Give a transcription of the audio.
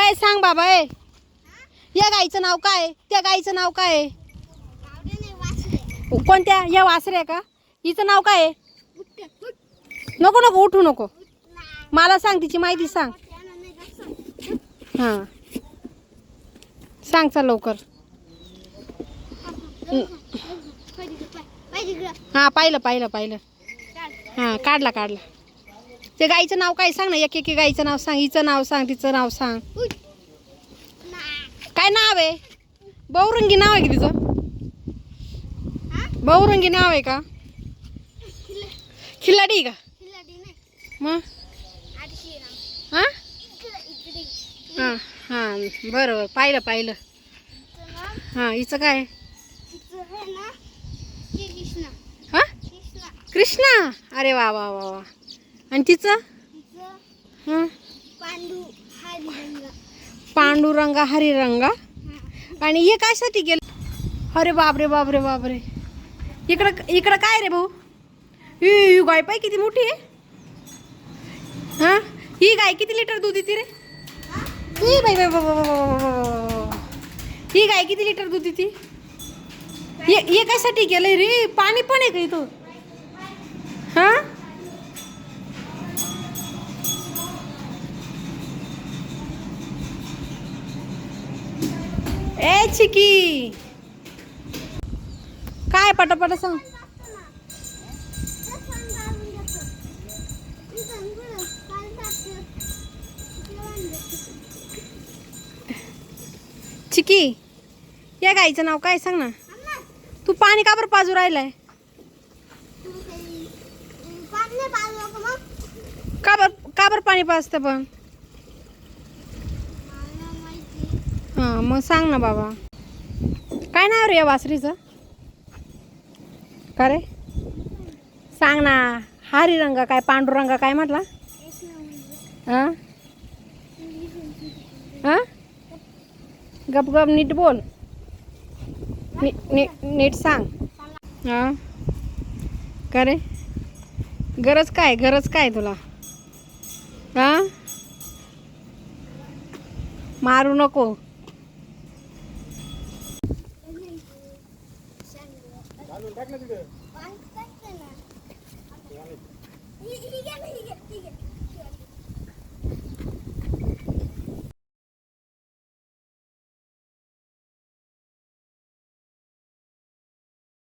ए सांग बाबा ए या गाईचं नाव काय? त्या गाईचं नाव काय? कोणत्या? या वासऱ्या का? हिचं नाव काय? नको नको उठू नको, मला सांग तिची माहिती सांग. हां सांग चल लवकर. हां पाहिलं पाहिलं पाहिलं. हां काढला काढला. ते गाईचं नाव काय सांग ना, एक एक गाईचं नाव सांग. हिचं नाव सांग, तिचं नाव सांग. काय नाव आहे? बहुरंगी नाव आहे की तिचं? बहुरंगी नाव आहे का? खिल्लाडी का मग? हां हां हां बरोबर पाहिलं पाहिलं. हां हिचं काय? हां कृष्णा. अरे वा वा वा वा. आणि तिचं? हां पांडुरंगा हरिरंगा. आणि हे कायसाठी गेलं? अरे बापरे बापरे बापरे. इकडं इकडं काय रे भाऊ? ही गाय पाय किती मोठी आहे. हां ही गाय किती लिटर दूध देते रे? ही बाई बाई ही गाय किती लिटर दूध देते? हे कशासाठी गेलंय रे? पाणी पण आहे का इथं? हां ए चिकी काय पटापट सांग. चिकी या गाईचं नाव काय सांग ना. तू पाणी का बरं पाजू राहिलाय? का बरं पाणी पाजतं पण? हां मग सांग ना बाबा. काय नाव रे या वासरीचं? का रे सांग ना. हरिरंगा काय पांडुरंगा काय म्हटला? हां हां गप गप नीट बोल. नीट सांग. हां का रे गरज काय तुला? हां मारू नको. टाक ना तिथे.